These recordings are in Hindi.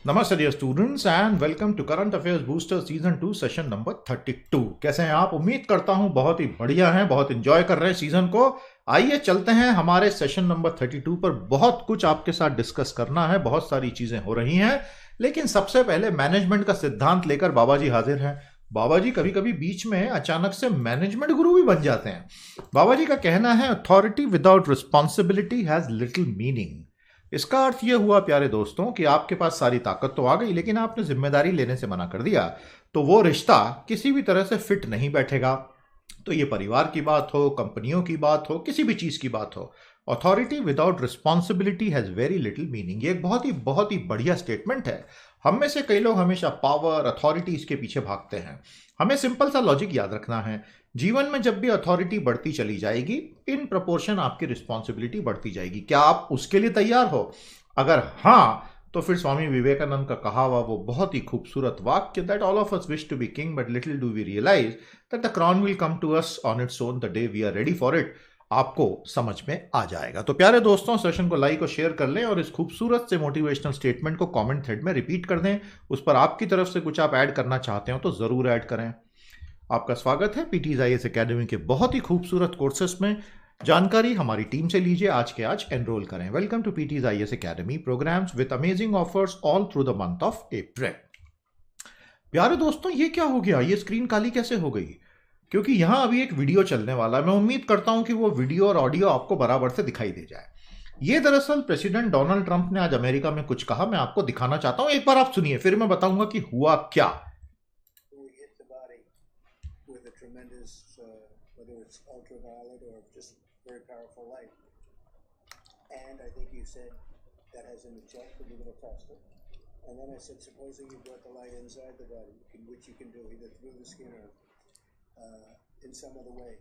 नमस्ते dear students and welcome to current affairs booster season 2 session number 32। कैसे हैं आप? उम्मीद करता हूं बहुत ही बढ़िया हैं, बहुत एंजॉय कर रहे हैं सीजन को। आइए चलते हैं हमारे सेशन नंबर 32 पर। बहुत कुछ आपके साथ डिस्कस करना है, बहुत सारी चीजें हो रही हैं, लेकिन सबसे पहले मैनेजमेंट का सिद्धांत लेकर बाबा जी हाजिर हैं। बाबा जी कभी कभी बीच में अचानक से मैनेजमेंट गुरु भी बन जाते हैं। बाबा जी का कहना है, authority without responsibility has little meaning. इसका अर्थ यह हुआ प्यारे दोस्तों कि आपके पास सारी ताकत तो आ गई, लेकिन आपने जिम्मेदारी लेने से मना कर दिया, तो वो रिश्ता किसी भी तरह से फिट नहीं बैठेगा। तो ये परिवार की बात हो, कंपनियों की बात हो, किसी भी चीज की बात हो, authority without responsibility has very little meaning. ये एक बहुत ही बढ़िया स्टेटमेंट है। हम में से कई लोग हमेशा पावर, अथॉरिटी इसके पीछे भागते हैं। हमें सिंपल सा लॉजिक याद रखना है, जीवन में जब भी अथॉरिटी बढ़ती चली जाएगी, इन प्रोपोर्शन आपकी रिस्पॉन्सिबिलिटी बढ़ती जाएगी। क्या आप उसके लिए तैयार हो? अगर हाँ, तो फिर स्वामी विवेकानंद का कहा हुआ वो बहुत ही खूबसूरत वाक्य, that all of us wish to be king but little do we realise that the crown will come to us on its own the day we are ready for it, आपको समझ में आ जाएगा। तो प्यारे दोस्तों, सेशन को लाइक और शेयर कर लें और इस खूबसूरत से मोटिवेशनल स्टेटमेंट को कमेंट थ्रेड में रिपीट कर दें। उस पर आपकी तरफ से कुछ आप ऐड करना चाहते हो तो जरूर ऐड करें। आपका स्वागत है पीटीज आईएएस एकेडमी के बहुत ही खूबसूरत कोर्सेस में। जानकारी हमारी टीम से लीजिए, आज के आज एनरोल करें। Welcome to PT's IAS academy programmes with amazing offers all through the month of April. प्यारे दोस्तों, ये क्या हो गया? ये स्क्रीन काली कैसे हो गई? क्योंकि यहां अभी एक वीडियो चलने वाला है। मैं उम्मीद करता हूं कि वो वीडियो और ऑडियो आपको बराबर से दिखाई दे जाए। ये दरअसल प्रेसिडेंट डोनाल्ड ट्रंप ने आज अमेरिका में कुछ कहा, मैं आपको दिखाना चाहता हूं। एक बार आप सुनिए, फिर मैं बताऊंगा कि हुआ क्या। whether it's ultraviolet or just very powerful light. And I think you said that has an objective, you're going to test it. And then I said, supposing you brought the light inside the body, which you can do either through the skin or in some other way.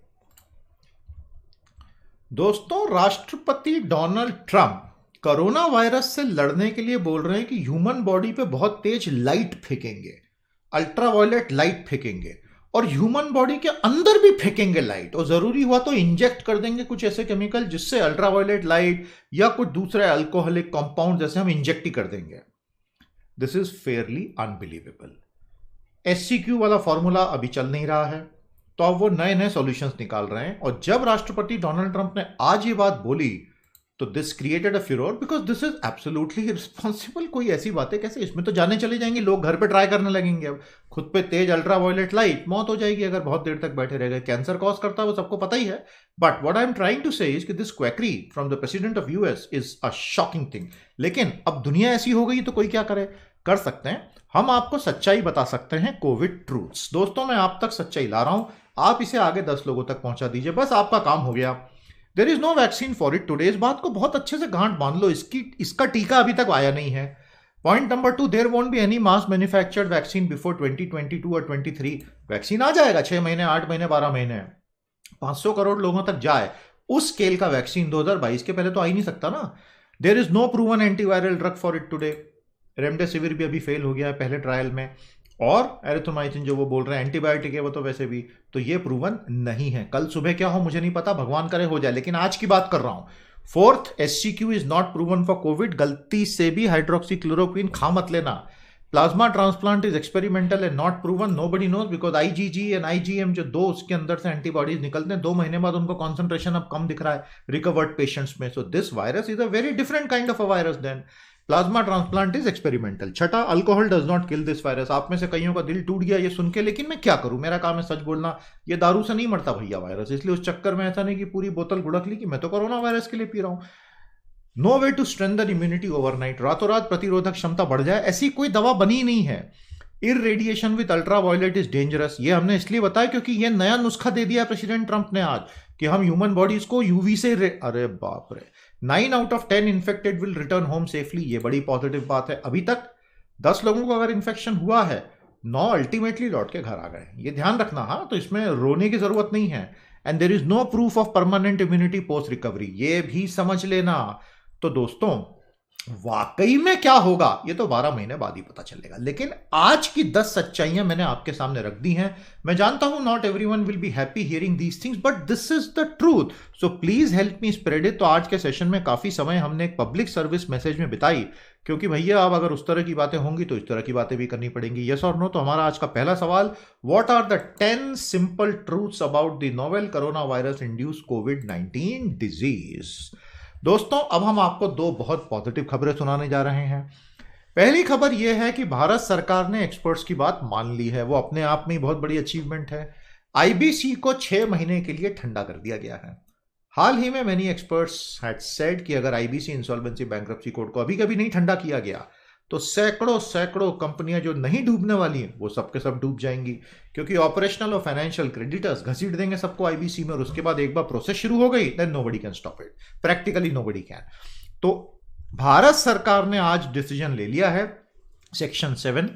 दोस्तों, राष्ट्रपति डोनाल्ड ट्रंप कोरोना वायरस से लड़ने के लिए बोल रहे हैं कि ह्यूमन बॉडी पे बहुत तेज लाइट फेंकेंगे, अल्ट्रावायलेट लाइट फेंकेंगे, और ह्यूमन बॉडी के अंदर भी फेंकेंगे लाइट, और जरूरी हुआ तो इंजेक्ट कर देंगे कुछ ऐसे केमिकल जिससे अल्ट्रावायलेट लाइट या कुछ दूसरे अल्कोहलिक कंपाउंड जैसे हम इंजेक्ट ही कर देंगे। This is fairly unbelievable. SCQ वाला फॉर्मूला अभी चल नहीं रहा है, तो अब वो नए नए सॉल्यूशंस निकाल रहे हैं। और जब राष्ट्रपति डोनाल्ड ट्रंप ने आज ये बात बोली, तो this created a furore, because this is absolutely irresponsible. कोई ऐसी बातें कैसे? इसमें तो जाने चले जाएंगे, लोग घर पे ट्राई करने लगेंगे। अब खुद पे तेज अल्ट्रावायलेट लाइट, मौत हो जाएगी अगर बहुत देर तक बैठे रह गए। कैंसर कॉज करता है, वो सबको पता ही है। But what I am trying to say is कि this quackery from the president of US is a shocking thing. लेकिन अब दुनिया ऐसी हो गई तो कोई क्या करे? कर सकते हैं, हम आपको सच्चाई बता सकते हैं, कोविड ट्रूथ्स। दोस्तों, मैं आप तक सच्चाई ला रहा हूं, आप इसे आगे 10 लोगों तक पहुंचा दीजिए, बस आपका काम हो गया। There is no vaccine for it today. इस बात को बहुत अच्छे से गांठ बांध लो, इसका टीका अभी तक आया नहीं है। Point number 2, there won't be any mass manufactured vaccine before 2022 और 23। वैक्सीन आ जाएगा 6 महीने, 8 महीने, 12 महीने, 500 करोड़ लोगों तक जाए उस स्केल का वैक्सीन 2022 के पहले तो आ ही नहीं सकता ना। There is no proven antiviral drug for it today. Remdesivir भी अभी फेल हो गया है पहले ट्रायल में, और एरिथ्रोमाइसिन जो वो बोल रहे हैं एंटीबायोटिक है, वो तो वैसे भी तो ये प्रूवन नहीं है। कल सुबह क्या हो मुझे नहीं पता, भगवान करे हो जाए, लेकिन आज की बात कर रहा हूं। Fourth, HCQ is not proven for COVID. गलती से भी हाइड्रोक्सीक्लोरोक्विन खा मत लेना। Plasma transplant is experimental and not proven. Nobody knows, because IgG and IgM जो दो उसके अंदर से एंटीबॉडीज निकलते हैं, 2 महीने बाद उनको कॉन्सेंट्रेशन अब कम दिख रहा है रिकवर्ड पेशेंट्स में। So this virus is a very different kind of a virus then. Plasma transplant is experimental. छठा, alcohol does not kill this virus. आप में से कईयों का दिल टूट गया ये सुन के, लेकिन मैं क्या करूं, मेरा काम है सच बोलना। ये दारू से नहीं मरता भैया वायरस, इसलिए उस चक्कर में ऐसा नहीं कि पूरी बोतल गुड़क ली कि मैं तो कोरोना वायरस के लिए पी रहा हूं। No way to strengthen immunity overnight. रातों रात प्रतिरोधक क्षमता बढ़ जाए, ऐसी कोई दवा बनी नहीं है। इररेडिएशन विद अल्ट्रावायलेट इज डेंजरस। ये हमने इसलिए बताया क्योंकि ये नया नुस्खा दे दिया प्रेसिडेंट ट्रंप ने आज कि हम ह्यूमन बॉडीज को यूवी से अरे बाप रे, 9 out of 10 infected will return home safely. ये बड़ी पॉजिटिव बात है। अभी तक 10 लोगों को अगर इन्फेक्शन हुआ है, 9 अल्टीमेटली लौट के घर आ गए। ये ध्यान रखना, हाँ, तो इसमें रोने की जरूरत नहीं है। And there is no proof of permanent immunity post recovery, ये भी समझ लेना। तो दोस्तों, वाकई में क्या होगा ये तो 12 महीने बाद ही पता चलेगा, लेकिन आज की 10 सच्चाइयां मैंने आपके सामने रख दी हैं। मैं जानता हूं not everyone will be happy hearing these things, but this is the truth, so please help me spread it. तो आज के सेशन में काफी समय हमने एक पब्लिक सर्विस मैसेज में बिताई क्योंकि भैया अब अगर उस तरह की बातें होंगी तो इस तरह की बातें भी करनी पड़ेंगी। यस और नो? तो हमारा आज का पहला सवाल, what are the 10 simple truths about the novel corona virus induce कोविड-19 डिजीज। दोस्तों, अब हम आपको दो बहुत पॉजिटिव खबरें सुनाने जा रहे हैं। पहली खबर यह है कि भारत सरकार ने एक्सपर्ट्स की बात मान ली है। वो अपने आप में ही बहुत बड़ी अचीवमेंट है। आईबीसी को 6 महीने के लिए ठंडा कर दिया गया है। हाल ही में मेनी एक्सपर्ट्स हैड सेड कि अगर आईबीसी इंसॉल्वेंसी बैंक्रप्सी कोड को अभी कभी नहीं ठंडा किया गया तो सैकड़ों सैकड़ों कंपनियां जो नहीं डूबने वाली हैं वो सबके सब डूब जाएंगी, क्योंकि ऑपरेशनल और फाइनेंशियल क्रेडिटर्स घसीट देंगे सबको आईबीसी में, और उसके बाद एक बार प्रोसेस शुरू हो गई then nobody can stop it, practically nobody can. तो भारत सरकार ने आज डिसीजन ले लिया है सेक्शन 7,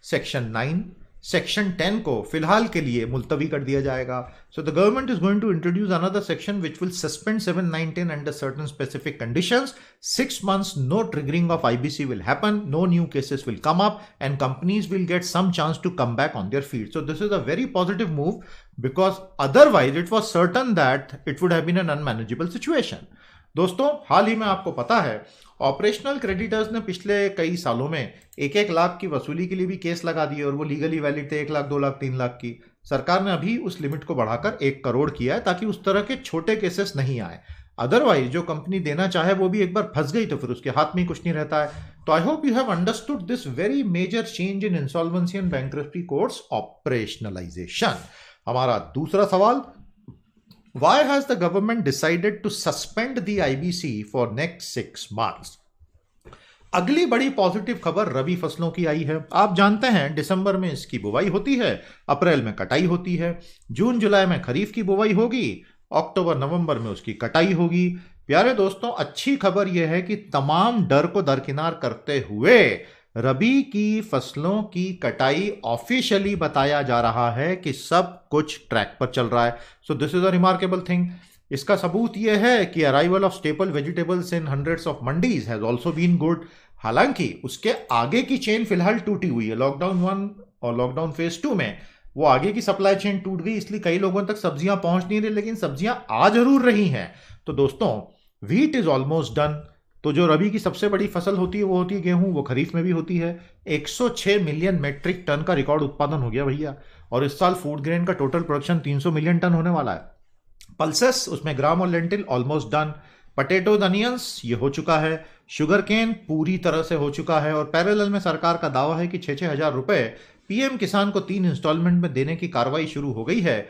सेक्शन 9, सेक्शन 10 को फिलहाल के लिए मुलतवी कर दिया जाएगा। So the government is going to introduce another section which will suspend 7, 9, 10 under certain specific conditions. 6 months no triggering of IBC will happen, no new cases will come up, and companies will get some chance to come back on their feet. So this is a very positive move, because otherwise it was certain that it would have been an unmanageable situation. दोस्तों, हाल ही में आपको पता है ऑपरेशनल क्रेडिटर्स ने पिछले कई सालों में 1-1 लाख की वसूली के लिए भी केस लगा दिए, और वो लीगली वैलिड थे 1 लाख, 2 लाख, 3 लाख की। सरकार ने अभी उस लिमिट को बढ़ाकर 1 करोड़ किया है ताकि उस तरह के छोटे केसेस नहीं आए। अदरवाइज जो कंपनी देना चाहे वो भी एक बार फंस गई तो फिर उसके हाथ में कुछ नहीं रहता है। तो I hope you have understood this very major change in insolvency and bankruptcy codes operationalisation. हमारा दूसरा सवाल, why has the government decided to suspend the IBC for next 6 months? अगली बड़ी पॉजिटिव खबर रबी फसलों की आई है। आप जानते हैं दिसंबर में इसकी बुवाई होती है, अप्रैल में कटाई होती है, जून जुलाई में खरीफ की बुवाई होगी, अक्टूबर नवंबर में उसकी कटाई होगी। प्यारे दोस्तों, अच्छी खबर यह है कि तमाम डर को दरकिनार करते हुए रबी की फसलों की कटाई ऑफिशियली बताया जा रहा है कि सब कुछ ट्रैक पर चल रहा है। So this is a remarkable thing. इसका सबूत यह है कि arrival of staple vegetables in hundreds of mandis has also been good. हालांकि उसके आगे की चेन फिलहाल टूटी हुई है। लॉकडाउन 1 और लॉकडाउन फेज 2 में वो आगे की सप्लाई चेन टूट गई, इसलिए कई लोगों तक सब्जियां पहुंच नहीं रही, लेकिन सब्जियां आ जरूर रही हैं। तो दोस्तों, व्हीट इज ऑलमोस्ट डन। तो जो रबी की सबसे बड़ी फसल होती है वो होती है गेहूं, वो खरीफ में भी होती है। 106 मिलियन मेट्रिक टन का रिकॉर्ड उत्पादन हो गया भैया, और इस साल फूड ग्रेन का टोटल प्रोडक्शन 300 मिलियन टन होने वाला है। पल्सेस, उसमें ग्राम और lentil almost done. Potato onions ये हो चुका है। शुगर केन पूरी तरह से हो चुका है, और पैरेलल में सरकार का दावा है कि 6-6 हजार रुपए पीएम किसान को 3 इंस्टॉलमेंट में देने की कार्रवाई शुरू हो गई है।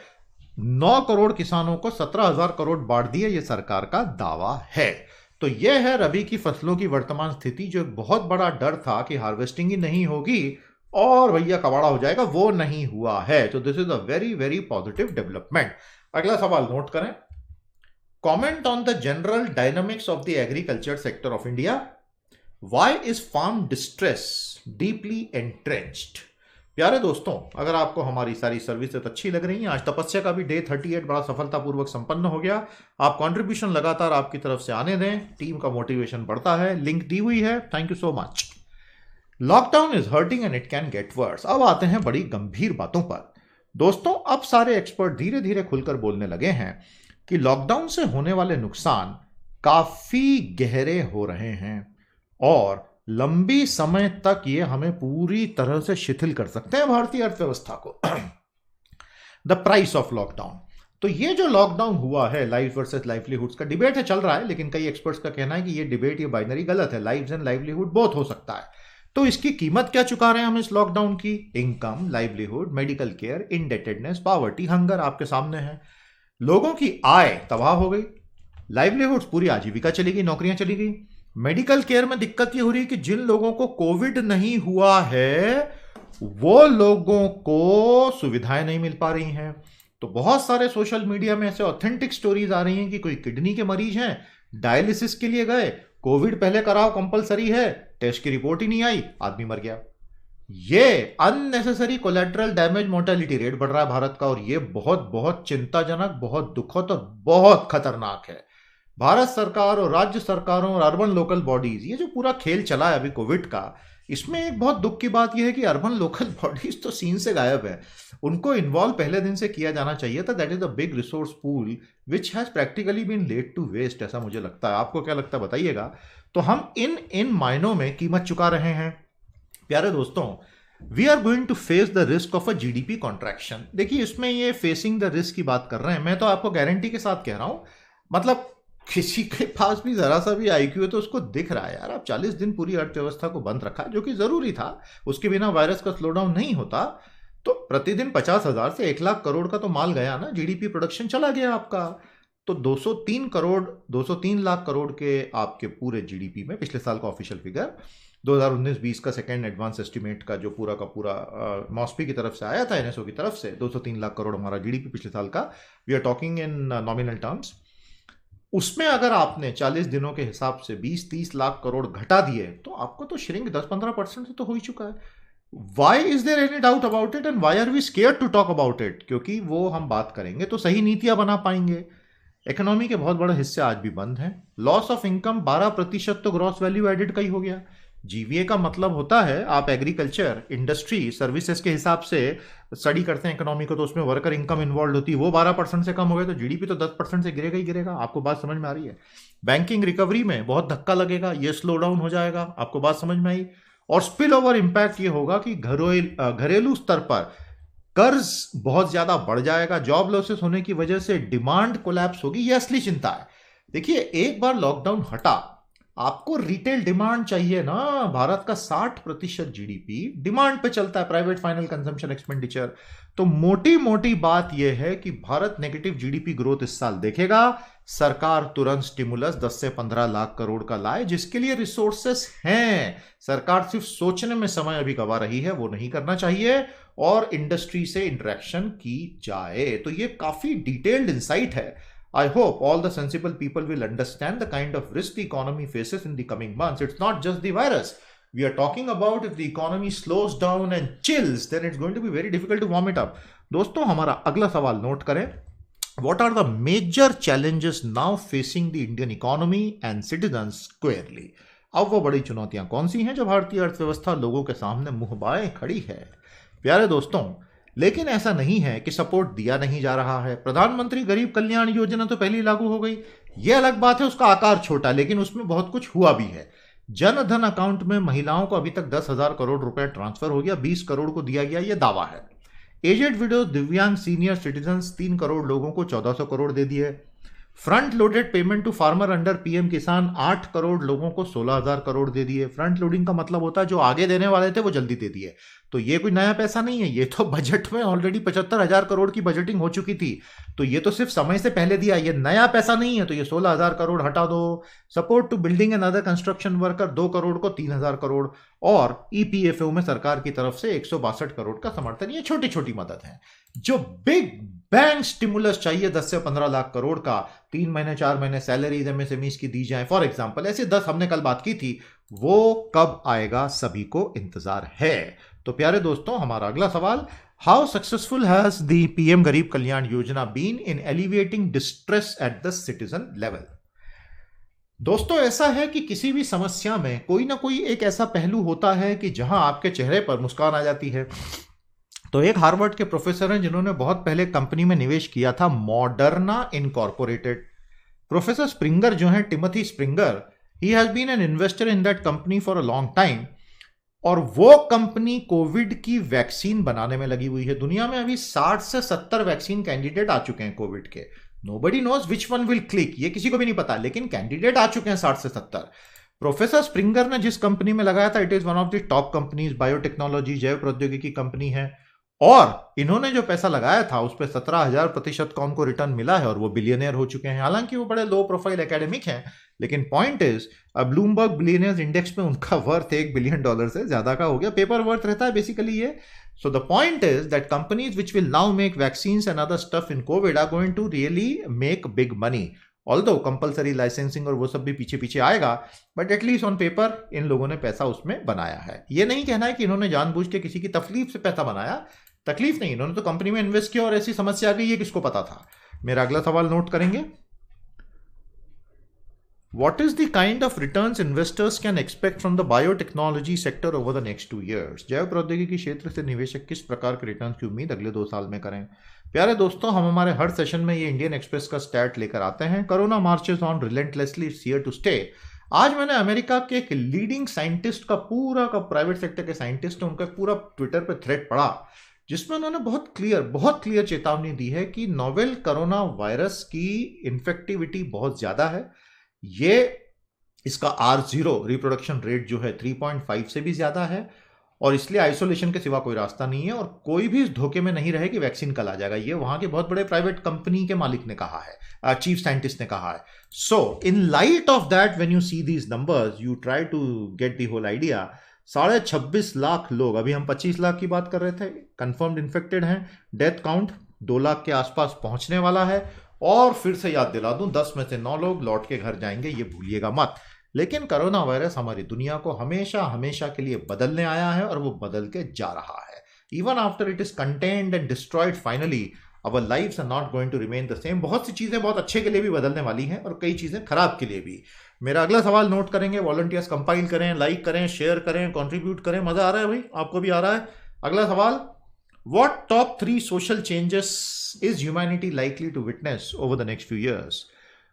9 करोड़ किसानों को 17,000 करोड़ बांट दिए, ये सरकार का दावा है। तो यह है रबी की फसलों की वर्तमान स्थिति। जो एक बहुत बड़ा डर था कि हार्वेस्टिंग ही नहीं होगी और भैया कबाड़ा हो जाएगा, वो नहीं हुआ है। तो this is a very very positive development. अगला सवाल नोट करें, comment on the general dynamics of the agriculture sector of India. Why is farm distress deeply entrenched? प्यारे दोस्तों, अगर आपको हमारी सारी सर्विसेज अच्छी लग रही हैं, आज तपस्या का भी डे 38 बड़ा सफलतापूर्वक संपन्न हो गया। आप कंट्रीब्यूशन लगातार आपकी तरफ से आने दें, टीम का मोटिवेशन बढ़ता है। लिंक दी हुई है। Thank you so much. Lockdown is hurting and it can get worse. अब आते हैं बड़ी गंभीर बातों पर। दोस्तों, अब सारे एक्सपर्ट धीरे धीरे खुलकर बोलने लगे हैं कि लॉकडाउन से होने वाले नुकसान काफी गहरे हो रहे हैं और लंबी समय तक ये हमें पूरी तरह से शिथिल कर सकते हैं भारतीय अर्थव्यवस्था को। The price of lockdown. तो ये जो लॉकडाउन हुआ है, लाइफ वर्सेस लाइवलीहुड्स का डिबेट है, चल रहा है, लेकिन कई एक्सपर्ट्स का कहना है कि ये डिबेट, ये बाइनरी गलत है। लाइव्स एंड लाइवलीहुड बोथ हो सकता है। तो इसकी कीमत क्या चुका रहे हैं हम इस लॉकडाउन की? Income, livelihood, medical care, indebtedness, poverty, hunger आपके सामने है। लोगों की आय तबाह हो गई, लाइवलीहुड्स पूरी आजीविका चली गई, नौकरियां चली गई। मेडिकल केयर में दिक्कत ये हो रही है कि जिन लोगों को कोविड नहीं हुआ है वो लोगों को सुविधाएं नहीं मिल पा रही हैं। तो बहुत सारे सोशल मीडिया में ऐसे ऑथेंटिक स्टोरीज आ रही हैं कि कोई किडनी के मरीज हैं, डायलिसिस के लिए गए, कोविड पहले कराओ कंपलसरी है, टेस्ट की रिपोर्ट ही नहीं आई, आदमी मर गया। ये unnecessary collateral damage mortality rate बढ़ रहा है भारत का, और ये बहुत बहुत चिंताजनक, बहुत दुखद और बहुत खतरनाक है। भारत सरकार और राज्य सरकारों और अर्बन लोकल बॉडीज, ये जो पूरा खेल चला है अभी कोविड का, इसमें एक बहुत दुख की बात यह है कि अर्बन लोकल बॉडीज तो सीन से गायब है। उनको इन्वॉल्व पहले दिन से किया जाना चाहिए था। That is a big resource pool which has practically been led to waste, ऐसा मुझे लगता है। आपको क्या लगता है बताइएगा। तो हम इन इन मायनों में कीमत चुका रहे हैं। प्यारे दोस्तों, we are going to face the risk of a GDP contraction. देखिए, इसमें ये फेसिंग द रिस्क की बात कर रहे हैं, मैं तो आपको गारंटी के साथ कह रहा हूं। मतलब किसी के पास भी जरा सा भी आईक्यू है तो उसको दिख रहा है यार, अब 40 दिन पूरी अर्थव्यवस्था को बंद रखा, जो कि जरूरी था। उसके बिना वायरस का स्लो डाउन नहीं होता। तो प्रतिदिन 50,000 से 1 लाख करोड़ का तो माल गया ना, जीडीपी प्रोडक्शन चला गया आपका। तो 203 लाख करोड़ के आपके पूरे जीडीपी में, पिछले साल का ऑफिशियल फिगर 2019-20 का सेकेंड एडवांस एस्टिमेट का जो पूरा का पूरा मॉस्पी की तरफ से आया था, एनएसओ की तरफ से, 203 लाख करोड़ हमारा जीडीपी पिछले साल का। We are talking in nominal terms. उसमें अगर आपने 40 दिनों के हिसाब से 20-30 लाख करोड़ घटा दिए तो आपको तो श्रिंक 10-15% से तो हो ही चुका है। Why is there any doubt about it and why are we scared to talk about it? क्योंकि वो हम बात करेंगे तो सही नीतियां बना पाएंगे। इकोनॉमी के बहुत बड़े हिस्से आज भी बंद हैं। लॉस ऑफ इनकम 12% तो ग्रॉस वैल्यू एडेड का ही हो गया। जीवीए का मतलब होता है, आप एग्रीकल्चर, इंडस्ट्री, सर्विसेज के हिसाब से स्टडी करते हैं इकोनॉमी को, तो उसमें वर्कर इनकम इन्वॉल्व होती है, वो 12% से कम हो गए तो जीडीपी तो 10% से गिरेगा ही गिरेगा। आपको बात समझ में आ रही है? बैंकिंग रिकवरी में बहुत धक्का लगेगा, ये स्लो डाउन हो जाएगा। आपको बात समझ में आई? और स्पिल ओवर इंपैक्ट ये होगा कि घरेलू स्तर पर कर्ज बहुत ज्यादा बढ़ जाएगा। जॉब लॉसेस होने की वजह से डिमांड कोलैप्स होगी, ये असली चिंता है। देखिए, एक बार लॉकडाउन हटा, आपको रिटेल डिमांड चाहिए ना। भारत का 60% जीडीपी डिमांड पे चलता है, प्राइवेट फाइनल कंजम्पशन एक्सपेंडिचर। तो मोटी मोटी बात यह है कि भारत नेगेटिव जीडीपी ग्रोथ इस साल देखेगा। सरकार तुरंत स्टिमुलस 10 से 15 लाख करोड़ का लाए, जिसके लिए रिसोर्सेस हैं। सरकार सिर्फ सोचने में समय अभी गवा रही है, वो नहीं करना चाहिए, और इंडस्ट्री से इंटरेक्शन की जाए। तो ये काफी डिटेल्ड इंसाइट है। I hope all the sensible people will understand the kind of risk the economy faces in the coming months. It's not just the virus. We are talking about if the economy slows down and chills, then it's going to be very difficult to warm it up. दोस्तों, हमारा अगला सवाल नोट करें। What are the major challenges now facing the Indian economy and citizens squarely? अब वो बड़ी चुनौतियां कौन सी हैं जो भारतीय अर्थव्यवस्था लोगों के सामने मुंह बाएं खड़ी है? प्यारे दोस्तों, लेकिन ऐसा नहीं है कि सपोर्ट दिया नहीं जा रहा है। प्रधानमंत्री गरीब कल्याण योजना तो पहले लागू हो गई, यह अलग बात है, उसका आकार छोटा, लेकिन उसमें बहुत कुछ हुआ भी है। जन धन अकाउंट में महिलाओं को अभी तक 10,000 करोड़ रुपए ट्रांसफर हो गया, 20 करोड़ को दिया गया, यह दावा है। Aged widow, divyang, senior citizen 3 crore लोगों को 1400 करोड़ दे दिए। Front loaded payment to farmer under PM Kisan 8 crore लोगों को 16,000 करोड़ दे दिए। फ्रंट लोडिंग का मतलब होता है जो आगे देने वाले थे वो जल्दी दे दिए। तो ये कोई नया पैसा नहीं है, ये तो बजट में ऑलरेडी 75,000 करोड़ की बजटिंग हो चुकी थी। तो ये तो सिर्फ समय से पहले दिया, ये नया पैसा नहीं है। तो ये 16,000 करोड़ हटा दो। Support to building and other construction worker 2 crore को 3,000 करोड़। और ईपीएफओ में सरकार की तरफ से 162 करोड़ का समर्थन। ये छोटी छोटी मदद है। जो बिग बैंक स्टिमुलस चाहिए 10 से 15 लाख करोड़ का, 3 महीने 4 महीने सैलरीज एमएसएमईज की दी जाए फॉर एग्जांपल, ऐसे 10 हमने कल बात की थी, वो कब आएगा सभी को इंतजार है। तो प्यारे दोस्तों, हमारा अगला सवाल, how successful has the PM Garib Kalyan Yojana been in alleviating distress at the citizen level? दोस्तों, ऐसा है कि किसी भी समस्या में कोई ना कोई एक ऐसा पहलू होता है कि जहां आपके चेहरे पर मुस्कान आ जाती है। तो एक हार्वर्ड के प्रोफेसर हैं जिन्होंने बहुत पहले कंपनी में निवेश किया था, मॉडर्ना इनकॉर्पोरेटेड। प्रोफेसर स्प्रिंगर जो हैं, Timothy Springer, he has been an investor in that company for a long time. और वो कंपनी कोविड की वैक्सीन बनाने में लगी हुई है। दुनिया में अभी 60 से 70 वैक्सीन कैंडिडेट आ चुके हैं कोविड के। Nobody knows which one will click, ये किसी को भी नहीं पता, लेकिन कैंडिडेट आ चुके हैं 60 से 70। प्रोफेसर स्प्रिंगर ने जिस कंपनी में लगाया था, it is one of the top companies, biotechnology, जैव प्रौद्योगिकी कंपनी है। और इन्होंने जो पैसा लगाया था उस पर 17,000% का उनको रिटर्न मिला है और वो बिलियनियर हो चुके हैं। हालांकि वो बड़े लो प्रोफाइल एकेडमिक हैं, लेकिन point is Bloomberg billionaires index में उनका वर्थ $1 बिलियन से ज्यादा का हो गया। पेपर वर्थ रहता है बेसिकली ये। So the point is that companies which will now make vaccines and other stuff in COVID are going to really make big money. Although compulsory licensing और वो सब भी पीछे पीछे आएगा, बट एटलीस्ट ऑन पेपर इन लोगों ने पैसा उसमें बनाया है। ये नहीं कहना है कि इन्होंने जानबूझ के किसी की तकलीफ से पैसा बनाया, तकलीफ नहीं, इन्होंने तो कंपनी में इन्वेस्ट किया और ऐसी समस्या आ गई, ये किसको पता था। मेरा अगला सवाल नोट करेंगे, What is the kind of returns investors can expect from the biotechnology sector over the next 2 years? जैव प्रौद्योगिकी क्षेत्र से निवेशक किस प्रकार के रिटर्न की उम्मीद अगले 2 साल में करें? प्यारे दोस्तों, हम हमारे हर सेशन में ये इंडियन एक्सप्रेस का स्टैट लेकर आते हैं। Corona marches on relentlessly, it's here to stay. आज मैंने अमेरिका के एक लीडिंग साइंटिस्ट का प्राइवेट सेक्टर के साइंटिस्ट है, उनका पूरा ट्विटर पे थ्रेड पढ़ा, जिसमें उन्होंने बहुत क्लियर चेतावनी दी है कि नोवेल कोरोना वायरस की इन्फेक्टिविटी बहुत ज्यादा है। ये इसका R0 रिप्रोडक्शन रेट जो है 3.5 से भी ज्यादा है, और इसलिए आइसोलेशन के सिवा कोई रास्ता नहीं है, और कोई भी इस धोखे में नहीं रहे कि वैक्सीन कल आ जाएगा। ये वहां के बहुत बड़े प्राइवेट कंपनी के मालिक ने कहा है, चीफ साइंटिस्ट ने कहा है। So in light of that, when you see these numbers, you try to get the whole idea. 26.5 lakh लोग, अभी हम 25 लाख की बात कर रहे थे, कंफर्म्ड इन्फेक्टेड हैं। डेथ काउंट 2 लाख के आसपास पहुंचने वाला है। और फिर से याद दिला दूं, 10 में से 9 लोग लौट के घर जाएंगे, ये भूलिएगा मत। लेकिन कोरोना वायरस हमारी दुनिया को हमेशा के लिए बदलने आया है, और वो बदल के जा रहा है। Even after it is contained and destroyed finally, our lives are not going to remain the same. बहुत सी चीजें बहुत अच्छे के लिए भी बदलने वाली हैं, और कई चीजें खराब के लिए भी। मेरा अगला सवाल नोट करेंगे, वॉलंटियर्स कंपाइल करें, लाइक करें, शेयर करें, कंट्रीब्यूट करें। मजा आ रहा है भाई? आपको भी आ रहा है? अगला सवाल, What top 3 social changes is humanity likely to witness over the next few years?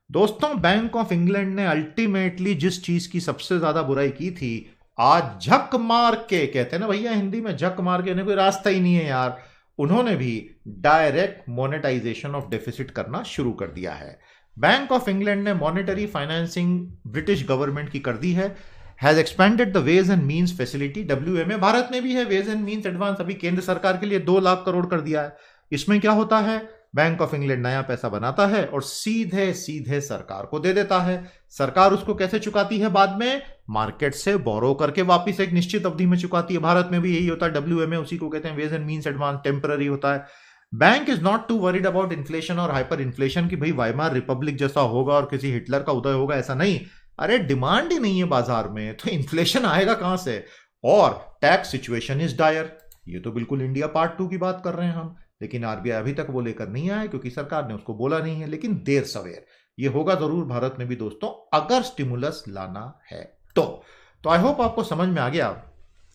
दोस्तों, बैंक ऑफ इंग्लैंड ने अल्टीमेटली जिस चीज की सबसे ज्यादा बुराई की थी, आज झक मार के, कहते हैं ना भैया हिंदी में, झक मार के, इन्हें कोई रास्ता ही नहीं है यार, उन्होंने भी डायरेक्ट मोनेटाइजेशन ऑफ डेफिसिट करना शुरू कर दिया है। बैंक ऑफ इंग्लैंड ने मॉनेटरी फाइनेंसिंग ब्रिटिश गवर्नमेंट की कर दी है। Has expanded the ways and means facility, WMA। Bharat में भी है वेज एंड मीन्स एडवांस, अभी केंद्र सरकार के लिए 2 लाख करोड़ कर दिया है। इसमें क्या होता है, बैंक ऑफ इंग्लैंड नया पैसा बनाता है और सीधे सरकार को दे देता है। सरकार उसको कैसे चुकाती है बाद में? मार्केट से बोरो करके वापिस एक निश्चित अवधि में चुकाती है। भारत में भी यही होता है, WMA उसी को कहते हैं, ways and means advance, temporary होता है। Bank is not too worried about inflation और हाइपर इन्फ्लेशन की भाई वाइमार रिपब्लिक जैसा होगा और किसी हिटलर का उदय होगा, ऐसा नहीं। अरे डिमांड ही नहीं है बाजार में, तो इन्फ्लेशन आएगा कहां से? और टैक्स सिचुएशन इज डायर। ये तो बिल्कुल इंडिया पार्ट 2 की बात कर रहे हैं हम, लेकिन आरबीआई अभी तक वो लेकर नहीं आया क्योंकि सरकार ने उसको बोला नहीं है। लेकिन देर सवेर ये होगा जरूर भारत में भी दोस्तों, अगर स्टिमुलस लाना है तो आई होप आपको समझ में आ गया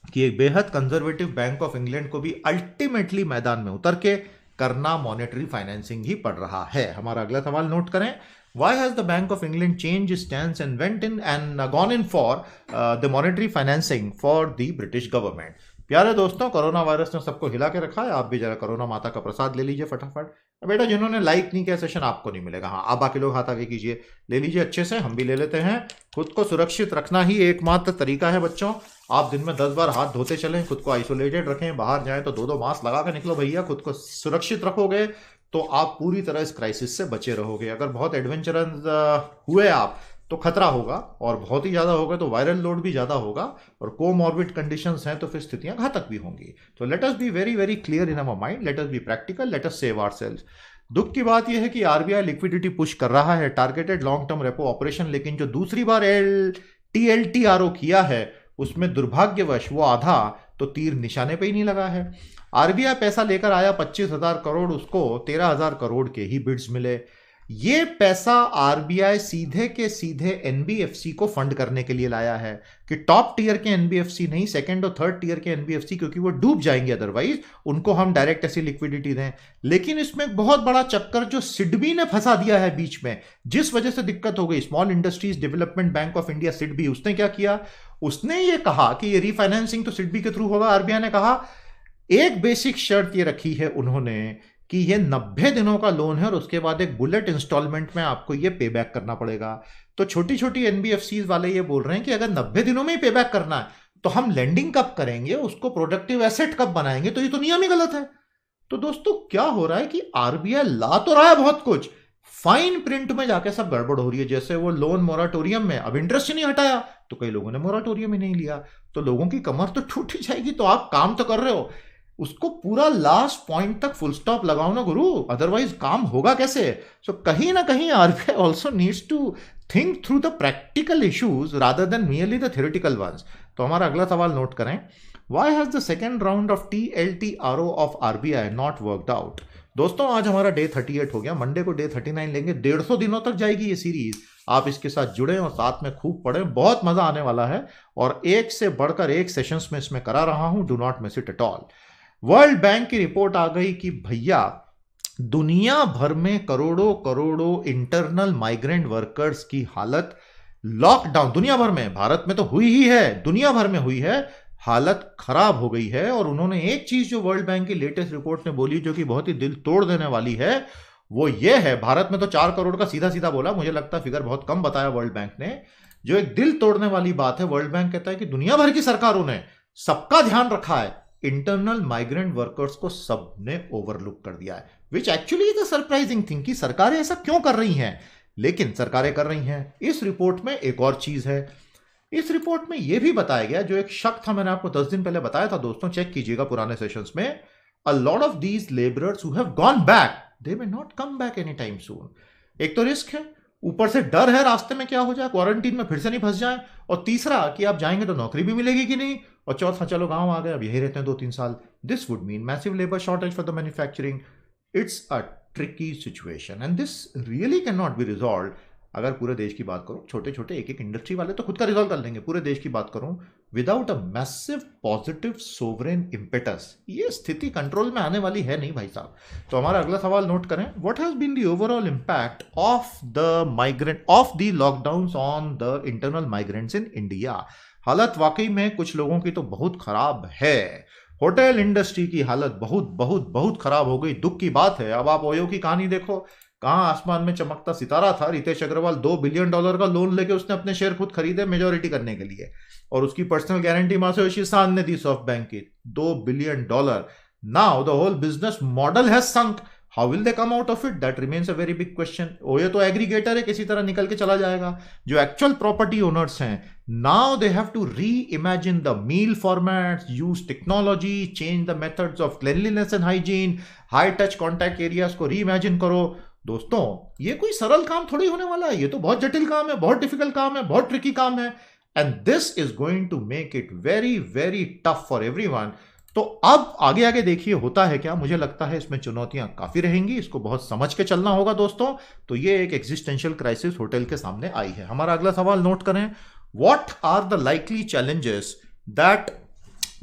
कि एक बेहद कंजर्वेटिव बैंक ऑफ इंग्लैंड को भी अल्टीमेटली मैदान में उतर के करना मॉनेटरी फाइनेंसिंग ही पड़ रहा है। हमारा अगला सवाल नोट करें, Why has the Bank of England changed its stance and gone in for the monetary financing for the British government? प्यारे दोस्तों, कोरोना वायरस ने सबको हिला के रखा है। आप भी जरा कोरोना माता का प्रसाद ले लीजिए फटाफट। बेटा जिन्होंने लाइक नहीं किया सेशन, आपको नहीं मिलेगा। हाँ, आप बाकी लोग हाथ आगे कीजिए, ले लीजिए अच्छे से, हम भी ले लेते हैं। खुद को सुरक्षित रखना ही एकमात्र तरीका है बच्चों। आप दिन में 10 बार हाथ धोते चलें, खुद को आइसोलेटेड रखें, बाहर जाएं तो 2 मास्क लगा के निकलो भैया। खुद को सुरक्षित रखोगे तो आप पूरी तरह इस क्राइसिस से बचे रहोगे। अगर बहुत एडवेंचरस हुए आप तो खतरा होगा, और बहुत ही ज्यादा होगा तो वायरल लोड भी ज्यादा होगा, और कोमॉर्बिड कंडीशंस हैं तो फिर स्थितियां घातक भी होंगी। तो let us be very very clear in our mind, let us be practical, let us save ourselves. दुख की बात यह है कि आरबीआई लिक्विडिटी पुश कर रहा है, targeted long term repo operation, लेकिन जो दूसरी बार TLTRO किया है उसमें दुर्भाग्यवश वो आधा तो तीर निशाने पे ही नहीं लगा है। आरबीआई पैसा लेकर आया 25,000 करोड़, उसको 13,000 करोड़ के ही बिड्स मिले। ये पैसा आरबीआई सीधे के सीधे एनबीएफसी को फंड करने के लिए लाया है, कि टॉप टीयर के एनबीएफसी नहीं, सेकंड और थर्ड टीयर के एनबीएफसी, क्योंकि वो डूब जाएंगे अदरवाइज, उनको हम डायरेक्ट ऐसी लिक्विडिटी दें। लेकिन इसमें एक बहुत बड़ा चक्कर जो सिडबी ने फंसा दिया है बीच में, जिस वजह से दिक्कत हो गई, small industries development bank of India SIDBI, उसने क्या किया, उसने ये कहा कि ये रीफाइनेंसिंग तो सिडबी के थ्रू होगा। आरबीआई ने कहा, एक बेसिक शर्त ये रखी है उन्होंने कि ये 90 दिनों का लोन है और उसके बाद एक बुलेट इंस्टॉलमेंट में आपको ये पे बैक करना पड़ेगा। तो छोटी छोटी एनबीएफसीज वाले ये बोल रहे हैं कि अगर 90 दिनों में ही पे बैक करना है तो हम लैंडिंग कब करेंगे, उसको प्रोडक्टिव एसेट कब बनाएंगे? तो ये तो नियम ही गलत है। तो दोस्तों क्या हो रहा है कि आरबीआई ला तो रहा है बहुत कुछ, फाइन प्रिंट में जाके सब गड़बड़ हो रही है। जैसे वो लोन मोराटोरियम में अब इंटरेस्ट ही नहीं हटाया, तो कई लोगों ने मोराटोरियम ही नहीं लिया, तो लोगों की कमर तो टूट ही जाएगी। तो आप काम तो कर रहे हो, उसको पूरा लास्ट पॉइंट तक फुल स्टॉप लगाओ ना गुरु, अदरवाइज काम होगा कैसे? सो कहीं ना कहीं RBI also needs to think through the practical issues rather than merely the theoretical ones. तो हमारा अगला सवाल नोट करें, why has the second round of TLTRO of RBI not worked out? दोस्तों आज हमारा डे 38 हो गया, मंडे को डे 39 लेंगे। 150 दिनों तक जाएगी ये सीरीज। आप इसके साथ जुड़े और साथ में खूब पढ़ें, बहुत मजा आने वाला है और एक से बढ़कर एक सेशंस में इसमें करा रहा हूं। Do not miss it at all. World bank की रिपोर्ट आ गई कि भैया दुनिया भर में करोड़ों करोड़ों इंटरनल माइग्रेंट वर्कर्स की हालत लॉकडाउन, दुनिया भर में, भारत में तो हुई ही है, दुनिया भर में हुई है, हालत खराब हो गई है। और उन्होंने एक चीज जो वर्ल्ड बैंक की लेटेस्ट रिपोर्ट ने बोली जो कि बहुत ही दिल तोड़ देने वाली है, वो ये है, भारत में तो 4 करोड़ का सीधा सीधा बोला, मुझे लगता है फिगर बहुत कम बताया वर्ल्ड बैंक ने। जो एक दिल तोड़ने वाली बात है, वर्ल्ड बैंक कहता है कि दुनिया भर की सरकारों ने सबका ध्यान रखा है, इंटरनल माइग्रेंट वर्कर्स को सबने ओवरलुक कर दिया है। Which actually is a surprising thing कि सरकारें ऐसा क्यों कर रही हैं, लेकिन सरकारें कर रही हैं। इस रिपोर्ट में एक और चीज है, इस रिपोर्ट में यह भी बताया गया, जो एक शक था, मैंने आपको 10 दिन पहले बताया था दोस्तों, चेक कीजिएगा पुराने सेशंस में, a lot of these labourers who have gone back, they may not come back any time soon. एक तो रिस्क है, ऊपर से डर है रास्ते में क्या हो जाए, क्वारंटीन में फिर से नहीं फंस जाए, और तीसरा कि आप जाएंगे तो नौकरी भी मिलेगी कि नहीं, और चौथा चलो गांव आ गए अब यही रहते हैं 2-3 साल। This would mean massive labour shortage for the manufacturing. It's a tricky situation and this really can not be resolve. अगर पूरे देश की बात करूं, छोटे छोटे एक एक इंडस्ट्री वाले तो खुद का रिजॉल्व कर लेंगे, पूरे देश की बात करूं, without a massive positive sovereign impetus ये स्थिति कंट्रोल में आने वाली है नहीं भाई साहब। तो हमारा अगला सवाल नोट करें, what has been the overall impact of the lockdown on the internal migrants in India. हालत वाकई में कुछ लोगों की तो बहुत खराब है। होटल इंडस्ट्री की हालत बहुत बहुत बहुत खराब हो गई, दुख की बात है। अब आप ओयो की कहानी देखो, कहां आसमान में चमकता सितारा था, रितेश अग्रवाल $2 बिलियन का लोन लेके उसने अपने शेयर खुद खरीदे मेजोरिटी करने के लिए, और उसकी पर्सनल गारंटी मासायोशी सन ने दी सॉफ्ट बैंक की $2 billion. Now the whole business model has sunk. How will they come out of it, that remains a very big question. OYO तो एग्रीगेटर है, किसी तरह निकल के चला जाएगा। जो एक्चुअल प्रॉपर्टी ओनर्स हैं, now they have to reimagine the meal formats, use technology, change the methods of cleanliness and hygiene, high touch contact areas को री इमेजिन करो। दोस्तों ये कोई सरल काम थोड़ी होने वाला है, ये तो बहुत जटिल काम है, बहुत डिफिकल्ट काम है, बहुत ट्रिकी काम है, and this is going to make it very very tough for everyone. तो अब आगे आगे देखिए होता है क्या, मुझे लगता है इसमें चुनौतियां काफी रहेंगी, इसको बहुत समझ के चलना होगा दोस्तों। तो ये एक एग्जिस्टेंशियल क्राइसिस होटल के सामने आई है। हमारा अगला सवाल नोट करें, what are the likely challenges that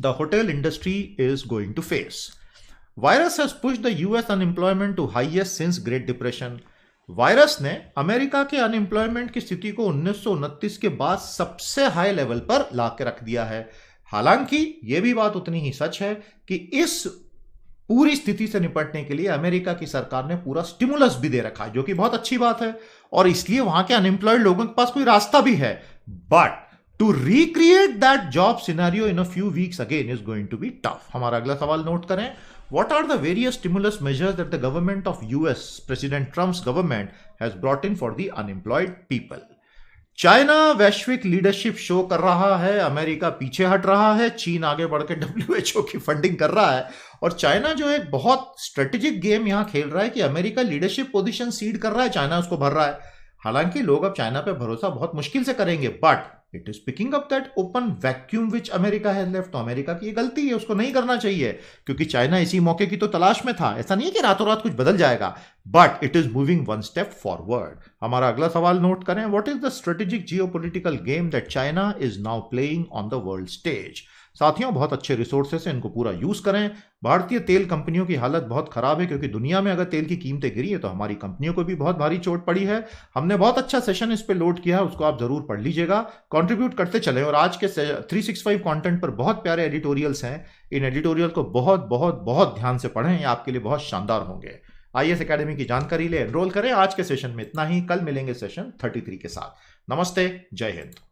the hotel industry is going to face. Virus has pushed the US unemployment to highest since great depression. Virus ने अमेरिका के अनएम्प्लॉयमेंट की स्थिति को 1929 के बाद सबसे हाई लेवल पर ला के रख दिया है। हालांकि यह भी बात उतनी ही सच है कि इस पूरी स्थिति से निपटने के लिए अमेरिका की सरकार ने पूरा स्टिमुलस भी दे रखा है, जो कि बहुत अच्छी बात है, और इसलिए वहां के अनएम्प्लॉयड लोगों के पास कोई रास्ता भी है। But to recreate that job scenario in a few weeks again is going to be tough. हमारा अगला सवाल नोट करें, what are the various stimulus measures that the government of US, President Trump's government, has brought in for the unemployed people? China वैश्विक लीडरशिप शो कर रहा है, अमेरिका पीछे हट रहा है, चीन आगे बढ़ के WHO की फंडिंग कर रहा है, और चाइना जो एक बहुत स्ट्रेटेजिक गेम यहां खेल रहा है कि अमेरिका लीडरशिप पोजीशन सीड कर रहा है, चाइना उसको भर रहा है। हालांकि लोग अब चाइना पे भरोसा बहुत मुश्किल से करेंगे, but it is picking up that open vacuum which America has left. तो अमेरिका की ये गलती है, उसको नहीं करना चाहिए, क्योंकि चाइना इसी मौके की तो तलाश में था। ऐसा नहीं है कि रातों रात कुछ बदल जाएगा, but it is moving one step forward. हमारा अगला सवाल नोट करें, what is the strategic geopolitical game that China is now playing on the world stage. साथियों बहुत अच्छे रिसोर्सेस हैं, इनको पूरा यूज करें। भारतीय तेल कंपनियों की हालत बहुत खराब है, क्योंकि दुनिया में अगर तेल की कीमतें गिरी है तो हमारी कंपनियों को भी बहुत भारी चोट पड़ी है। हमने बहुत अच्छा सेशन इस पे लोड किया है, उसको आप जरूर पढ़ लीजिएगा, कंट्रीब्यूट करते चलें। और आज के 365 कंटेंट पर बहुत प्यारे एडिटोरियल्स हैं, इन एडिटोरियल को बहुत बहुत बहुत ध्यान से पढ़ें, ये आपके लिए बहुत शानदार होंगे। IAS एकेडमी की जानकारी ले एनरोल करें। आज के सेशन में इतना ही, कल मिलेंगे सेशन 33 के साथ। नमस्ते, जय हिंद।